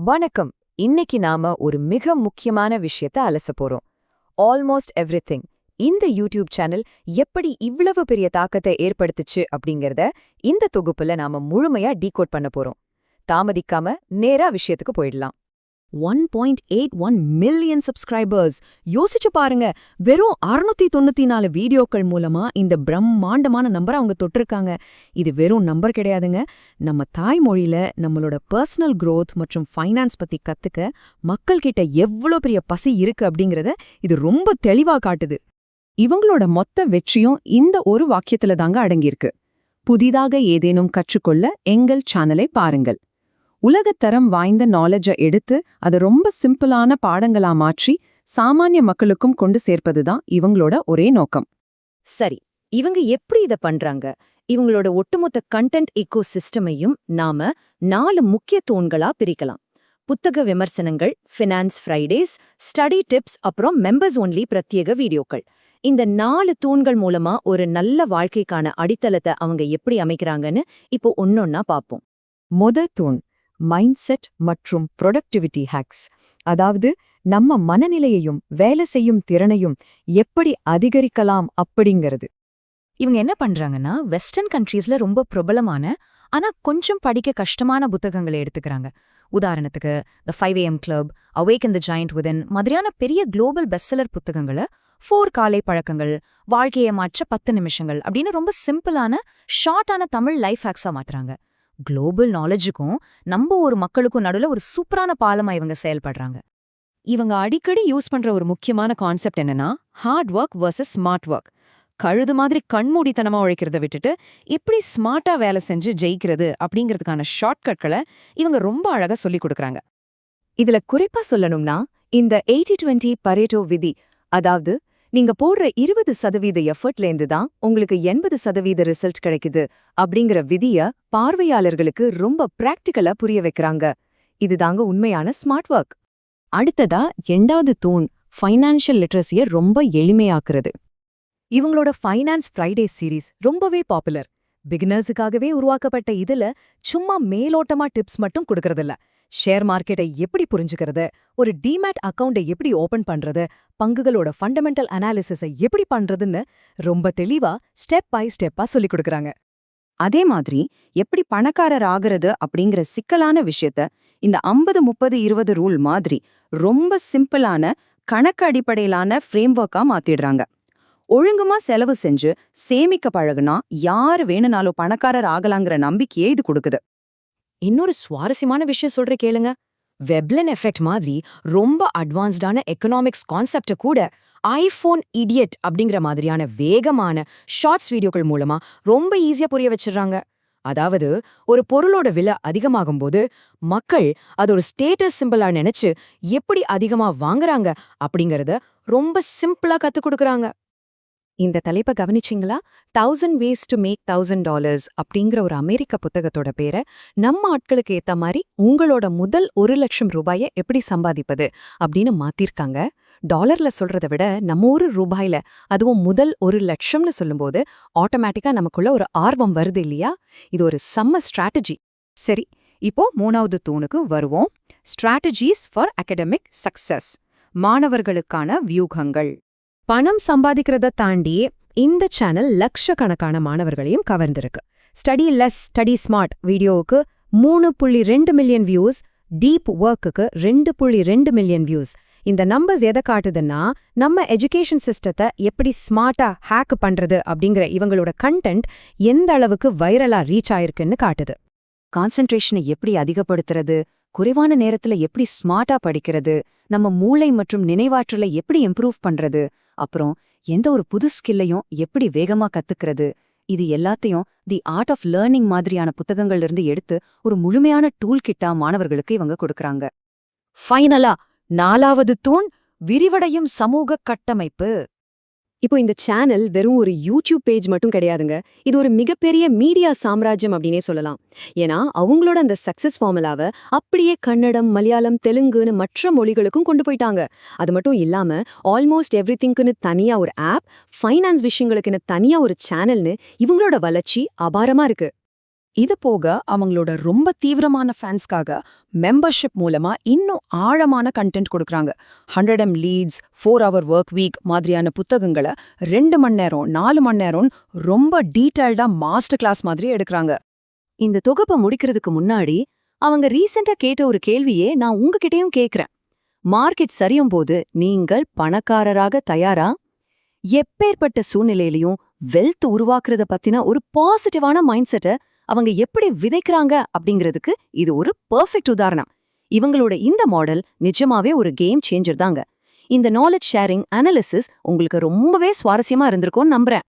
வணக்கம். இன்னைக்கு நாம ஒரு மிக முக்கியமான விஷயத்த அலச போறோம். Almost everything. இந்த யூடியூப் சேனல் எப்படி இவ்வளவு பெரிய தாக்கத்தை ஏற்படுத்துச்சு அப்படிங்கறத இந்த தொகுப்புல நாம முழுமையா டீகோட் பண்ண போறோம். தாமதிக்காம நேரா விஷயத்துக்கு போயிடலாம். 1.81 மில்லியன் சப்ஸ்கிரைபர்ஸ். யோசிச்சு பாருங்க, வெறும் 694 வீடியோக்கள் மூலமா இந்த பிரம்மாண்டமான நம்பரை அவங்க தொட்டிருக்காங்க. இது வெறும் நம்பர் கிடையாதுங்க. நம்ம தாய்மொழியில நம்மளோட பர்சனல் growth மற்றும் ஃபைனான்ஸ் பத்தி கத்துக்க மக்கள் கிட்ட எவ்வளோ பெரிய பசி இருக்கு அப்படிங்கறத இது ரொம்ப தெளிவா காட்டுது. இவங்களோட மொத்த வெற்றியும் இந்த ஒரு வாக்கியத்துல தாங்க அடங்கியிருக்கு. புதிதாக ஏதேனும் கற்றுக்கொள்ள எங்கள் சேனலை பாருங்கள். உலகத்தரம் வாய்ந்த நாலேஜை எடுத்து அதை ரொம்ப சிம்பிளான பாடங்களா மாற்றி சாமானிய மக்களுக்கும் கொண்டு சேர்ப்பதுதான் இவங்களோட ஒரே நோக்கம். சரி, இவங்க எப்படி இத பண்றாங்க? இவங்களோட ஒட்டுமொத்த கண்டென்ட் ஈகோ சிஸ்டமையும் நாம 4 முக்கிய தூண்களா பிரிக்கலாம். புத்தக விமர்சனங்கள், ஃபினான்ஸ் ஃப்ரைடேஸ், ஸ்டடி டிப்ஸ், அப்புறம் மெம்பர்ஸ் ஒன்லி பிரத்யேக வீடியோக்கள். இந்த 4 தூண்கள் மூலமா ஒரு நல்ல வாழ்க்கைக்கான அடித்தளத்தை அவங்க எப்படி அமைக்கிறாங்கன்னு இப்போ ஒன்னொன்னா பார்ப்போம். முதல் தூண் மைண்ட் செட் மற்றும் ப்ரொடக்டிவிட்டி ஹேக்ஸ். அதாவது நம்ம மனநிலையையும் வேலை செய்யும் திறனையும் எப்படி அதிகரிக்கலாம் அப்படிங்கிறது. இவங்க என்ன பண்றாங்கன்னா, வெஸ்டர்ன் கண்ட்ரீஸ்ல ரொம்ப பிரபலமான ஆனா கொஞ்சம் படிக்க கஷ்டமான புத்தகங்களை எடுத்துக்கிறாங்க. உதாரணத்துக்கு த 5 AM club, awaken the giant within மாதிரியான பெரிய குளோபல் பெஸ்ட்செல்லர் புத்தகங்களை 4 காலை பழக்கங்கள், வாழ்க்கையை மாற்ற 10 நிமிஷங்கள் அப்படின்னு ரொம்ப சிம்பிளான ஷார்ட்டான தமிழ் லைஃப் ஹேக்ஸா மாத்துறாங்க. குளோபல் நாலேஜுக்கும் நம்ம ஒரு மக்களுக்கும் நடுவுல ஒரு சூப்பரான பாலமா இவங்க செயல்படுறாங்க. இவங்க அடிக்கடி யூஸ் பண்ற ஒரு முக்கியமான கான்செப்ட் என்னன்னா, hard work versus smart work. கழுது மாதிரி கண்மூடித்தனமா உழைக்கிறத விட்டுட்டு எப்படி ஸ்மார்ட்டா வேலை செஞ்சு ஜெயிக்கிறது அப்படிங்கிறதுக்கான ஷார்ட்கட்களை இவங்க ரொம்ப அழகா சொல்லிக் கொடுக்குறாங்க. இதுல குறிப்பா சொல்லணும்னா, இந்த 80-20 பரேட்டோ விதி, அதாவது நீங்க போடுற 20% எஃபர்ட்லேருந்து தான் உங்களுக்கு 80% ரிசல்ட் கிடைக்குது அப்படிங்கிற விதிய பார்வையாளர்களுக்கு ரொம்ப பிராக்டிக்கலா புரிய வைக்கிறாங்க. இதுதாங்க உண்மையான ஸ்மார்ட் ஒர்க். அடுத்ததா 2வது தூண் ஃபைனான்ஷியல் லிட்ரஸியை ரொம்ப எளிமையாக்குறது. இவங்களோட ஃபைனான்ஸ் ஃப்ரைடே சீரீஸ் ரொம்பவே பாப்புலர். பிகினர்ஸுக்காகவே உருவாக்கப்பட்ட இதுல சும்மா மேலோட்டமா டிப்ஸ் மட்டும் கொடுக்கறதில்ல. ஷேர் மார்க்கெட்டை எப்படி புரிஞ்சுக்கிறது, ஒரு டிமேட் அக்கவுண்டை எப்படி ஓபன் பண்றது, பங்குகளோட ஃபண்டமெண்டல் அனாலிசிஸை எப்படி பண்றதுன்னு ரொம்ப தெளிவா ஸ்டெப் பை ஸ்டெப்பா சொல்லிக் கொடுக்கறாங்க. அதே மாதிரி எப்படி பணக்காரர் ஆகிறது அப்படிங்கிற சிக்கலான விஷயத்த இந்த 50-30-20 ரூல் மாதிரி ரொம்ப சிம்பிளான கணக்கு அடிப்படையிலான ஃப்ரேம்வொர்க்கா மாத்திடுறாங்க. ஒழுங்குமா செலவு செஞ்சு சேமிக்க பழகுனா யாரு வேணும்னாலும் பணக்காரர் ஆகலாங்கிற நம்பிக்கையே இது கொடுக்குது. இன்னொரு சுவாரஸ்யமான விஷயம் சொல்ற கேளுங்க. வெப்லன் எஃபெக்ட் மாதிரி ரொம்ப அட்வான்ஸ்டான எக்கனாமிக்ஸ் கான்செப்ட கூட ஐபோன் இடியட் அப்படிங்கிற மாதிரியான வேகமான ஷார்ட்ஸ் வீடியோக்கள் மூலமா ரொம்ப ஈஸியா புரிய வச்சிடுறாங்க. அதாவது ஒரு பொருளோட விலை அதிகமாகும் போது மக்கள் அது ஒரு ஸ்டேட்டஸ் சிம்பிளா நினைச்சு எப்படி அதிகமா வாங்குறாங்க அப்படிங்கறத ரொம்ப சிம்பிளா கத்துக் கொடுக்கறாங்க. இந்த தலைப்பை கவனிச்சிங்களா? 1000 ways to make $1000 அப்படிங்கிற ஒரு அமெரிக்க புத்தகத்தோட பேரை நம்ம ஆட்களுக்கு ஏத்த மாதிரி உங்களோட முதல் 1,00,000 ரூபாயை எப்படி சம்பாதிப்பது அப்படின்னு மாத்திருக்காங்க. டாலர்ல சொல்றதை விட நம்ம ஊரு ரூபாயில, அதுவும் முதல் 1,00,000னு சொல்லும்போது ஆட்டோமேட்டிக்கா நமக்குள்ள ஒரு ஆர்வம் வருது இல்லையா? இது ஒரு செம்ம ஸ்ட்ராட்டஜி. சரி, இப்போ 3வது தூணுக்கு வருவோம். Strategies for academic success. மாணவர்களுக்கான வியூகங்கள். பணம் சம்பாதிக்கிறத தாண்டி இந்த சேனல் லட்சக்கணக்கான மாணவர்களையும் கவர்ந்திருக்கு. ஸ்டடி லெஸ் ஸ்டடி ஸ்மார்ட் வீடியோவுக்கு 3.2 மில்லியன் வியூஸ், டீப் ஒர்க்குக்கு 2.2 மில்லியன் வியூஸ். இந்த நம்பர்ஸ் எதை காட்டுதுன்னா, நம்ம எஜுகேஷன் சிஸ்டத்தை எப்படி ஸ்மார்ட்டா ஹேக் பண்றது அப்படிங்கிற இவங்களோட கண்டென்ட் எந்த அளவுக்கு வைரலா ரீச் ஆயிருக்குன்னு காட்டுது. கான்சென்ட்ரேஷனை எப்படி அதிகப்படுத்துறது, குறைவான நேரத்துல எப்படி ஸ்மார்ட்டா படிக்கிறது, நம்ம மூளை மற்றும் நினைவாற்றலை எப்படி இம்ப்ரூவ் பண்றது, அப்புறம் எந்த ஒரு புது ஸ்கில்லையும் எப்படி வேகமா கத்துக்கிறது, இது எல்லாத்தையும் தி ஆர்ட் ஆஃப் லேர்னிங் மாதிரியான புத்தகங்கள்ல இருந்து எடுத்து ஒரு முழுமையான டூல் கிட்டா மாணவர்களுக்கு இவங்க கொடுக்கறாங்க. ஃபைனலா 4வது தூண் விரிவடையும் சமூக கட்டமைப்பு. இப்போ இந்த சேனல் வெறும் ஒரு யூடியூப் பேஜ் மட்டும் கிடையாதுங்க. இது ஒரு மிகப்பெரிய மீடியா சாம்ராஜ்யம் அப்படின்னே சொல்லலாம். ஏன்னா அவங்களோட அந்த சக்சஸ் ஃபார்முலாவை அப்படியே கன்னடம், மலையாளம், தெலுங்குன்னு மற்ற மொழிகளுக்கும் கொண்டு போயிட்டாங்க. அது மட்டும் இல்லாம ஆல்மோஸ்ட் எவ்ரிதிங்க்குன்னு தனியா ஒரு ஆப், ஃபைனான்ஸ் விஷயங்களுக்குன்னு தனியா ஒரு சேனல்னு இவங்களோட வளர்ச்சி அபாரமா இருக்கு. இது போக அவங்களோட ரொம்ப தீவிரமான ஃபேன்ஸ்க்காக மெம்பர்ஷிப் மூலமா இன்னும் ஆழமான கண்டென்ட் கொடுக்கறாங்க. 100M leads, 4 hour work week மாதிரியான புத்தகங்களை 2 மணி நேரம் 4 மணி நேரம் ரொம்ப டீடைல்டா மாஸ்டர் கிளாஸ் மாதிரி எடுக்கறாங்க. இந்த தொகுப்பை முடிக்கிறதுக்கு முன்னாடி அவங்க ரீசெண்டா கேட்ட ஒரு கேள்வியே நான் உங்ககிட்டயும் கேக்குறேன். மார்க்கெட் சரியும் போது நீங்கள் பணக்காரராக தயாரா? எப்பேற்பட்ட சூழ்நிலையிலையும் வெல்த் உருவாக்குறத பத்தின ஒரு பாசிட்டிவான மைண்ட் செட்டை அவங்க எப்படி விதைக்கிறாங்க அப்படிங்கிறதுக்கு இது ஒரு பெர்ஃபெக்ட் உதாரணம். இவங்களோட இந்த மாடல் நிஜமாவே ஒரு கேம் சேஞ்சர் தாங்க. இந்த நாலேஜ் ஷேரிங் அனாலிசிஸ் உங்களுக்கு ரொம்பவே சுவாரஸ்யமா இருந்திருக்கும்னு நம்புறேன்.